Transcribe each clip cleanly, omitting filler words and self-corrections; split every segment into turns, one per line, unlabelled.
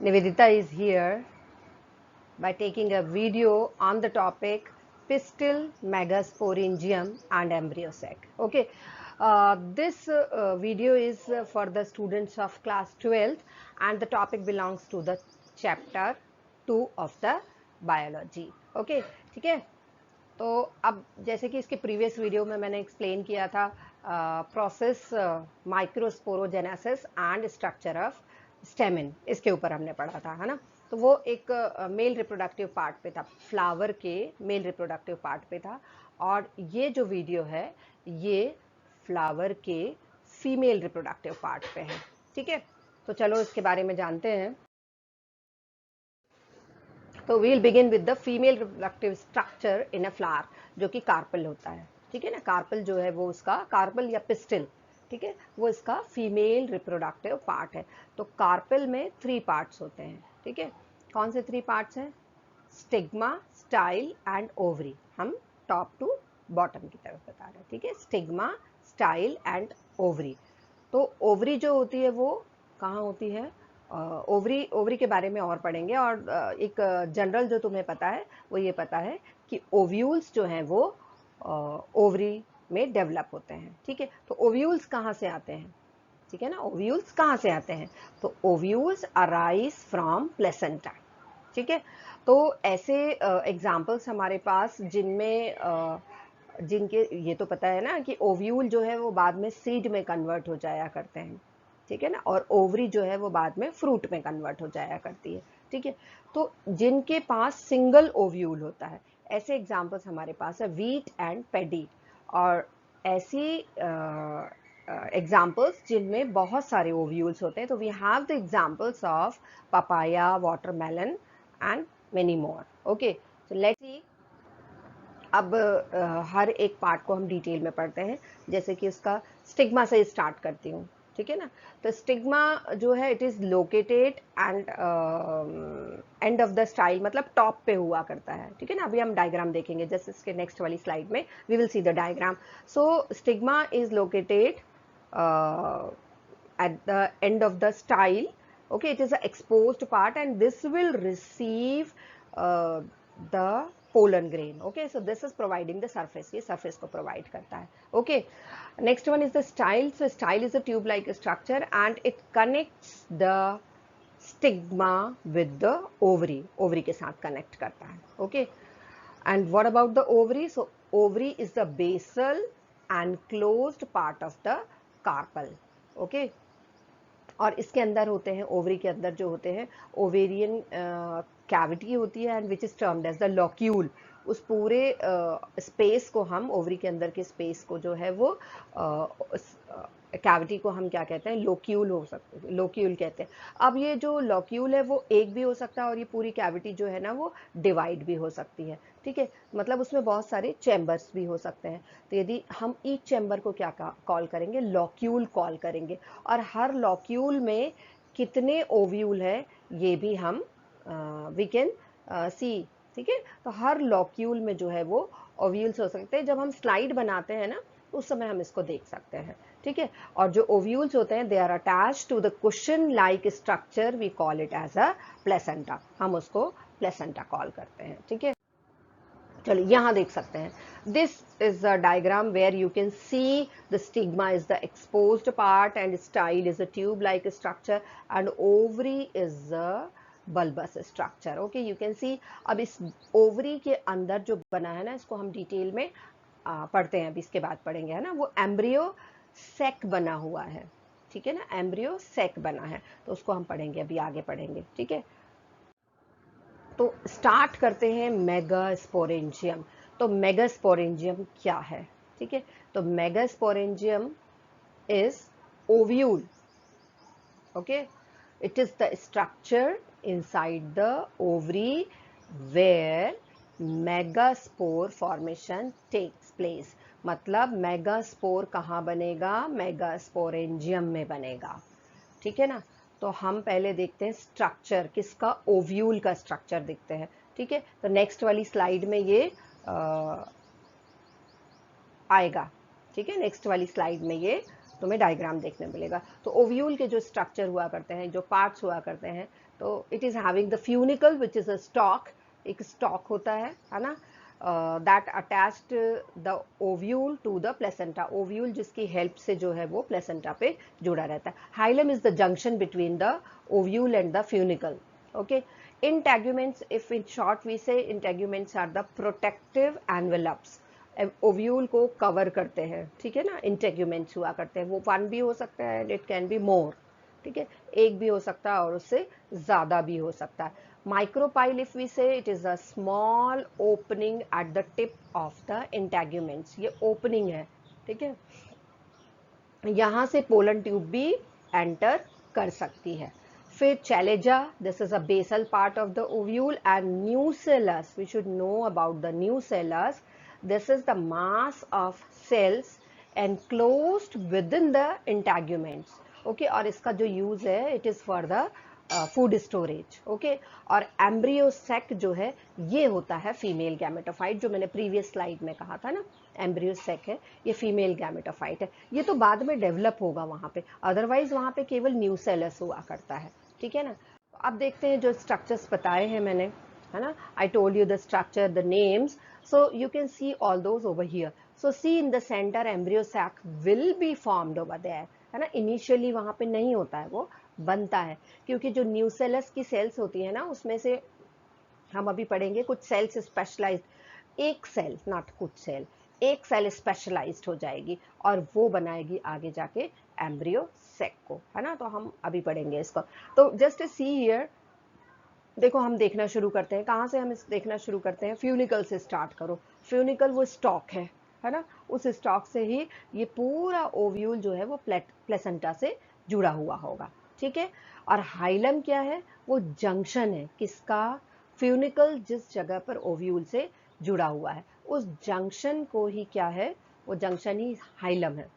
Nivedita is here by taking a video on the topic pistil, megasporangium and embryo sac. Okay, this video is for the students of class 12th and the topic belongs to the chapter 2 of the biology. Okay, ठीक है. तो अब जैसे कि इसके previous video में मैंने explain किया था process microsporogenesis and structure of stamen, इसके ऊपर हमने पढ़ा था, है ना. तो वो एक मेल रिप्रोडक्टिव पार्ट पे था, फ्लावर के मेल रिप्रोडक्टिव पार्ट पे था, और ये जो वीडियो है ये फ्लावर के फीमेल रिप्रोडक्टिव पार्ट पे है. ठीक है, तो चलो इसके बारे में जानते हैं. तो we'll begin with the female reproductive structure in a flower, जो कि कार्पल होता है. ठीक है ना, कार्पल जो है वो उसका कार्पल या पिस्टिल, ठीक है, वो इसका फीमेल रिप्रोडक्टिव पार्ट है. तो कार्पल में 3 पार्ट्स होते हैं. ठीक है, कौन से 3 पार्ट्स हैं? Stigma, style and ovary. हम टॉप टू बॉटम की तरफ बता रहे हैं. ठीक है, स्टिग्मा, स्टाइल एंड ओवरी. तो ओवरी जो होती है वो कहाँ होती है? ओवरी के बारे में और पढ़ेंगे. और एक जनरल जो तुम्हें पता है वो ये पता है कि ओव्यूल्स जो हैं वो ओवरी में डेवलप होते हैं. ठीक है, तो ओव्यूल्स कहाँ से आते हैं? ठीक है ना, ओव्यूल्स कहाँ से आते हैं? तो ओव्यूल्स अराइज फ्रॉम प्लेसेंटा. ठीक है, तो ऐसे एग्जाम्पल्स हमारे पास जिनमें जिनके ये तो पता है ना कि ओव्यूल जो है वो बाद में सीड में कन्वर्ट हो जाया करते हैं. ठीक है ना, और ओवरी जो है वो बाद में फ्रूट में कन्वर्ट हो जाया करती है. ठीक है, तो जिनके पास सिंगल ओव्यूल होता है, ऐसे एग्जाम्पल्स हमारे पास है वीट एंड पेडी. और ऐसी एग्जाम्पल्स जिनमें बहुत सारे ओव्यूल्स होते हैं. तो we have the examples of papaya, watermelon and many more. Okay, so let's see. अब हर एक पार्ट को हम डिटेल में पढ़ते हैं. जैसे कि उसका स्टिग्मा से स्टार्ट करती हूँ. ठीक है ना, तो स्टिग्मा जो है it is located and end of the style, मतलब टॉप पे हुआ करता है. ठीक है ना, अभी हम डायग्राम देखेंगे जैसे इसके नेक्स्ट वाली स्लाइड में we will see the diagram. So stigma is located at the end of the style. Okay, it is an exposed part and this will receive the pollen grain. Okay, so this is providing the surface. ये surface को provide करता है. Okay, next one is the style. So style is a tube like structure and it connects the stigma with the ovary. ovary के साथ connect करता है. Okay, and what about the ovary? So ovary is the basal and closed part of the carpel. Okay, और इसके अंदर होते हैं, ovary के अंदर जो होते हैं ओवेरियन कैविटी होती है and which is termed as the locule. उस पूरे स्पेस को हम, ओवरी के अंदर के स्पेस को जो है वो कैविटी को हम क्या कहते हैं? लोक्यूल हो सकते हैं, लोक्यूल कहते हैं. अब ये जो लॉक्यूल है वो एक भी हो सकता है और ये पूरी कैविटी जो है ना वो डिवाइड भी हो सकती है. ठीक है, मतलब उसमें बहुत सारे चैम्बर्स भी हो सकते हैं. तो यदि हम ईच चैम्बर को क्या कॉल करेंगे? लॉक्यूल कॉल करेंगे. और हर लॉक्यूल में कितने ओव्यूल है ये भी हम वी कैन सी. ठीक है, तो हर लॉक्यूल में जो है वो ओव्यूल्स हो सकते हैं. जब हम स्लाइड बनाते हैं ना उस समय हम इसको देख सकते हैं. ठीक है, और जो ओव्यूल्स होते हैं they are attached to the cushion like structure, we call it as a placenta. हम उसको प्लेसेंटा कॉल करते हैं. ठीक है, चलो यहाँ देख सकते हैं. This is a diagram where you can see the stigma is the exposed part and style is a tube like structure and ovary is a bulbous structure. Okay, you can see. अब इस ovary के अंदर जो बना है ना इसको हम डिटेल में पढ़ते हैं, अभी इसके बाद पढ़ेंगे, है ना. वो एम्ब्रियो सेक बना हुआ है. ठीक है ना, एम्ब्रियो सेक बना है, तो उसको हम पढ़ेंगे, अभी आगे पढ़ेंगे. ठीक है, तो स्टार्ट करते हैं मेगास्पोरेंजियम. तो मेगास्पोरेंजियम क्या है? ठीक है, तो megasporangium is ovule. Okay, it is the structure inside the ovary where megaspore formation takes place. मतलब मेगास्पोर कहाँ बनेगा? मेगास्पोरेंजियम में बनेगा. ठीक है ना, तो हम पहले देखते हैं स्ट्रक्चर किसका? ओव्यूल का स्ट्रक्चर देखते हैं. ठीक है, तो नेक्स्ट वाली स्लाइड में ये आएगा. ठीक है, नेक्स्ट वाली स्लाइड में ये तुम्हें डायग्राम देखने मिलेगा। तो ओव्यूल के जो स्ट्रक्चर हुआ करते हैं, जो पार्ट्स हुआ करते हैं, तो it is having the funicle which is a stalk, एक स्टॉक होता है ना, that attached the ovule to the placenta, ovule जिसकी हेल्प से जो है वो प्लेसेंटा पे जुड़ा रहता है। Hilum is the junction between the ovule and the funicle. Okay, integuments, if in short we say, integuments are the protective envelopes, ovule को कवर करते हैं, ठीक है ना, इंटेग्यूमेंट्स हुआ करते हैं, वो वन भी हो सकता है and it can be more, ठीक है, एक भी हो सकता है और उससे ज्यादा भी हो सकता है। माइक्रोपाइल इफ वी से, it is a small opening at the tip of the integuments, ये ओपनिंग है, ठीक है, यहां से पोलन ट्यूब भी एंटर कर सकती है। फिर chalaza, this is a basal part of the ovule, and nucellus, we should know about the nucellus, this is the mass of cells enclosed within the integuments. Okay, और इसका जो use है, it is for the food storage. Okay, और embryo sac जो है ये होता है फीमेल गैमेटोफाइट, जो मैंने प्रीवियस स्लाइड में कहा था ना, एम्ब्रियोसेक है, ये फीमेल गैमेटोफाइट है। ये तो बाद में डेवलप होगा वहां पे, अदरवाइज वहां पे केवल न्यूसेलस हुआ करता है, ठीक है ना। अब देखते हैं जो स्ट्रक्चर्स बताए हैं मैंने, है ना, I told you the structure, the names, so you can see all those over here. So see in the centre embryo sac will be formed over there, है ना, इनिशियली वहां पे नहीं होता है, वो बनता है, क्योंकि जो न्यूसेलस की सेल्स होती है ना, उसमें से हम अभी पढ़ेंगे कुछ सेल्स स्पेशलाइज्ड, एक सेल, नॉट कुछ सेल, एक सेल स्पेशलाइज्ड हो जाएगी और वो बनाएगी आगे जाके एम्ब्रियो सेक को, है ना, तो हम अभी पढ़ेंगे इसको। तो जस्ट सी हियर, देखो हम देखना शुरू करते हैं, कहाँ से हम इस देखना शुरू करते हैं, फ्यूनिकल से स्टार्ट करो। फ्यूनिकल वो स्टॉक है ना, उस स्टॉक से ही ये पूरा ओव्यूल जो है वो प्लेसेंटा से जुड़ा हुआ होगा, ठीक है। और हाइलम क्या है, वो जंक्शन है, किसका, फ्यूनिकल जिस जगह पर ओव्यूल से जुड़ा हुआ है, उस जंक्शन को ही क्या है, वो जंक्शन ही हाइलम है,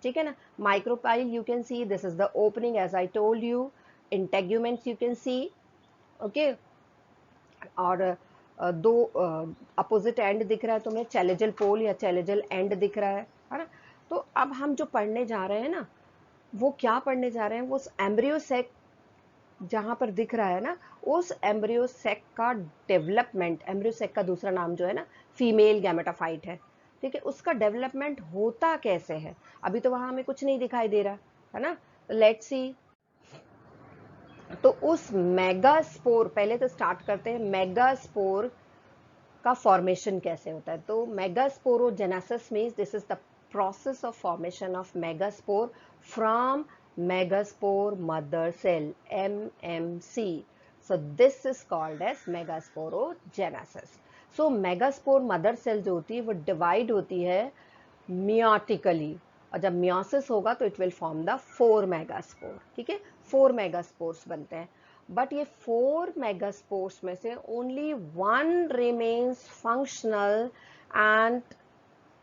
ठीक है ना। Micropyle you can see, this is the opening as I told you, integuments you can see, okay, और दो अपोजिट एंड दिख रहा है तुम्हें, चैलेजल पोल या चैलेजल एंड दिख रहा है ना। तो अब हम जो पढ़ने जा रहे हैं ना, वो क्या पढ़ने जा रहे हैं, वो एम्ब्रियोसेक जहां पर दिख रहा है ना, उस एम्ब्रियोसेक का डेवलपमेंट, एम्ब्रियोसेक का दूसरा नाम जो है ना फीमेल गैमेटोफाइट है, ठीक है, उसका डेवलपमेंट होता कैसे है, अभी तो वहां हमें कुछ नहीं दिखाई दे रहा है ना। लेट्स सी, तो उस मेगास्पोर, पहले तो स्टार्ट करते हैं मेगास्पोर का फॉर्मेशन कैसे होता है। तो megasporogenesis means this is the process of formation of megaspore from megaspore mother cell, MMC, so this is called as megasporogenesis. So megaspore mother cell जो होती है वो डिवाइड होती है मियोटिकली, और जब मियोसिस होगा तो it will form the 4 megaspore, ठीक है, 4 मेगास्पोर्स बनते हैं। बट ये 4 मेगास्पोर्स में से only 1 remains functional and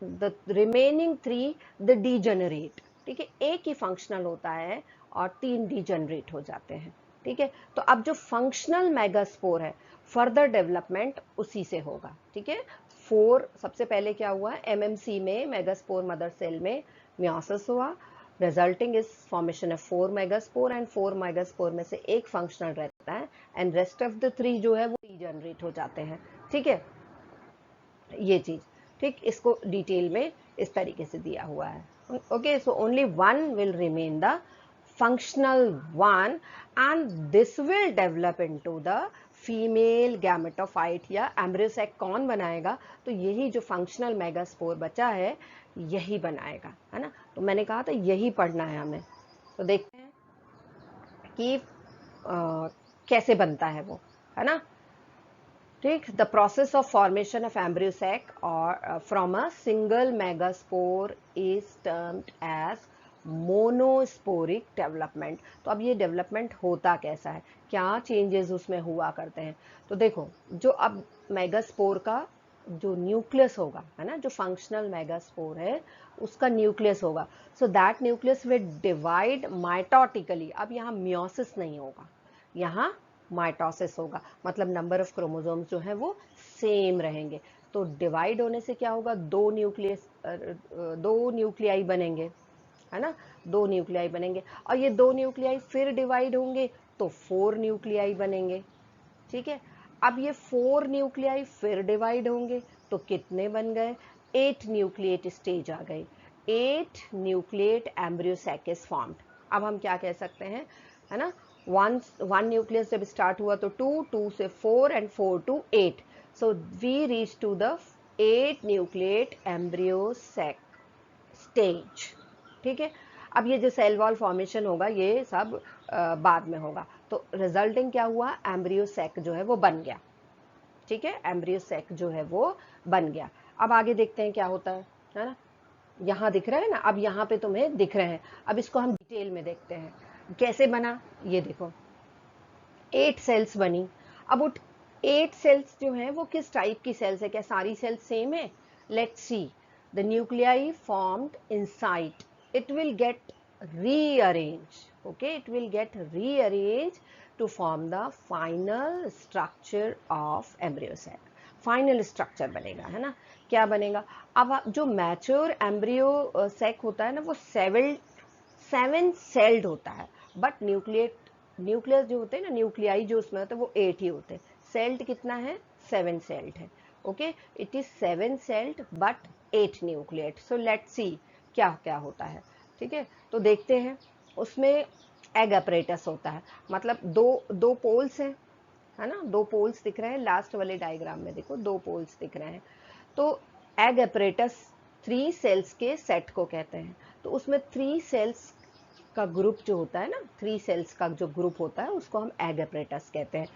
the remaining 3 the degenerate, ठीक है, एक ही फंक्शनल होता है और 3 डीजेनरेट हो जाते हैं, ठीक है। तो अब जो फंक्शनल मेगास्पोर है, फर्दर डेवलपमेंट उसी से होगा, ठीक है। 4 सबसे पहले क्या हुआ, MMC में मेगास्पोर मदर सेल में मियोसिस हुआ, resulting is formation of 4 megaspore, and 4 megaspore में से एक फंक्शनल रहता है एंड रेस्ट ऑफ द 3 जो है वो डीजेनरेट हो जाते हैं, ठीक है, ये चीज, ठीक, इसको डिटेल में इस तरीके से दिया हुआ है। Okay, so only 1 will remain the functional 1 and this will develop into the female gametophyte या एम्ब्रियोसेक कौन बनाएगा, तो यही जो फंक्शनल मेगास्पोर बचा है यही बनाएगा, है ना। तो मैंने कहा था यही पढ़ना है हमें। तो देखते हैं कि कैसे बनता है वो, है ना, ठीक। The process of formation of embryo sac और from a single megaspore is termed as monosporic development. तो अब ये डेवलपमेंट होता कैसा है, क्या चेंजेस उसमें हुआ करते हैं। तो देखो, जो अब मेगास्पोर का जो न्यूक्लियस होगा, है ना, जो फंक्शनल मेगास्पोर है उसका न्यूक्लियस होगा, so that nucleus will divide mitotically. अब यहाँ मियोसिस नहीं होगा, यहाँ माइटोसिस होगा, मतलब नंबर ऑफ क्रोमोसोम्स जो है वो सेम रहेंगे। तो डिवाइड होने से क्या होगा, दो न्यूक्लियाई बनेंगे, है ना, 2 न्यूक्लियाई बनेंगे, और ये 2 न्यूक्लियाई फिर डिवाइड होंगे तो 4 न्यूक्लियाई बनेंगे। ठीक है, अब ये 4 न्यूक्लियाई फिर डिवाइड होंगे तो कितने बन गए, 8 न्यूक्लिएट स्टेज आ गई, 8 nucleate embryo sac is formed. अब हम क्या कह सकते हैं, है ना, वन न्यूक्लियस जब स्टार्ट हुआ तो 2, 2 से 4 and 4 to 8, so we reach to the 8 nucleate embryo sac stage. ठीक है, अब ये जो सेल वॉल फॉर्मेशन होगा ये सब बाद में होगा, तो रिजल्टिंग क्या हुआ, एम्ब्रियो सैक जो है वो बन गया। ठीक है, एम्ब्रियो सैक जो है वो बन गया। अब आगे देखते हैं क्या होता है ना, यहाँ दिख रहा है ना, अब यहाँ पे तुम्हें दिख रहे हैं, अब इसको हम डिटेल में देखते हैं कैसे बना। ये देखो 8 सेल्स बनी। अब वो 8 सेल्स जो हैं वो किस टाइप की सेल्स है, क्या सारी सेल्स सेम है, let's see. The nuclei formed inside, it will get rearranged, okay, it will get rearranged to form the final structure of embryo cell, final structure बनेगा, है ना, क्या बनेगा। अब जो मैच्योर एम्ब्रियो सेक होता है ना वो 7 सेल्ड होता है, बट न्यूक्लियस जो होते हैं ना, न्यूक्लियाई जो उसमें होते हैं वो 8 ही होते हैं, सेल्ड कितना है, 7 सेल्ड है, okay, it is 7 sailed but 8 nucleate. So let's सी क्या क्या होता है। ठीक है, तो देखते हैं, उसमें एग अपरेटस होता है, मतलब दो पोल्स हैं, है ना, 2 पोल्स दिख रहे हैं, लास्ट वाले डायग्राम में देखो 2 पोल्स दिख रहे हैं, तो एग अपरेटस 3 सेल्स के सेट को कहते हैं, तो उसमें 3 सेल्स का ग्रुप जो होता है ना, 3 सेल्स का जो ग्रुप होता है उसको हम एग अपरेटस कहते हैं।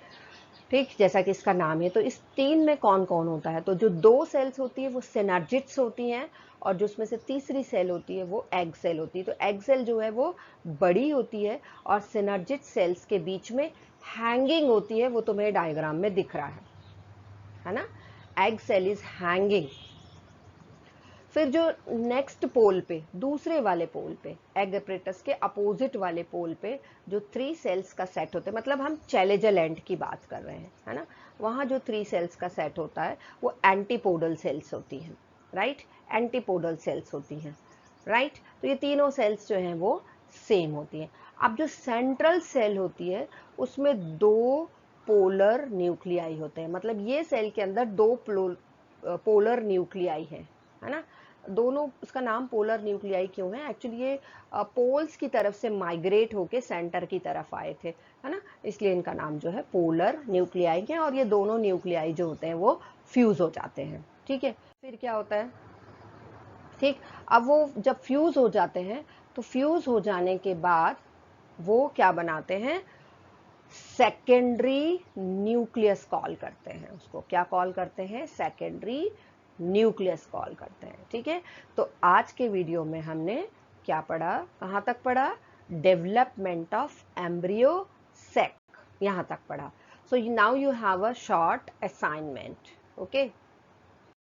ठीक, जैसा कि इसका नाम है, तो इस 3 में कौन कौन होता है, तो जो 2 सेल्स होती है वो सिनर्जिड्स होती हैं, और जो उसमें से तीसरी सेल होती है वो एग सेल होती है। तो एग सेल जो है वो बड़ी होती है और सिनर्जिड सेल्स के बीच में हैंगिंग होती है, वो तुम्हें डायग्राम में दिख रहा है ना, एग सेल इज हैंगिंग। फिर जो नेक्स्ट पोल पे, दूसरे वाले पोल पे, एग अपरेटस के अपोजिट वाले पोल पे जो 3 सेल्स का सेट होता है, मतलब हम चैलेजल एंड की बात कर रहे हैं, है ना, वहाँ जो 3 सेल्स का सेट होता है वो एंटीपोडल सेल्स होती हैं, राइट, एंटीपोडल सेल्स होती हैं, राइट। तो ये तीनों सेल्स जो हैं वो सेम होती हैं। अब जो सेंट्रल सेल होती है उसमें 2 पोलर न्यूक्लियाई होते हैं, मतलब ये सेल के अंदर 2 पोलर न्यूक्लियाई है ना, दोनों, उसका नाम पोलर न्यूक्लियाई क्यों है, एक्चुअली ये पोल्स की तरफ से माइग्रेट होके सेंटर की तरफ आए थे, है ना, इसलिए इनका नाम जो है पोलर न्यूक्लियाई है, और ये दोनों न्यूक्लियाई जो होते हैं वो फ्यूज हो जाते हैं। ठीक है, फिर क्या होता है, ठीक, अब वो जब फ्यूज हो जाते हैं तो फ्यूज हो जाने के बाद वो क्या बनाते हैं, सेकेंडरी न्यूक्लियस कॉल करते हैं, उसको क्या कॉल करते हैं, सेकेंडरी न्यूक्लियस कॉल करते हैं। ठीक है, तो आज के वीडियो में हमने क्या पढ़ा, कहाँ तक पढ़ा, डेवलपमेंट ऑफ एम्ब्रियो सेक, यहाँ तक पढ़ा। So now you have a short assignment, okay.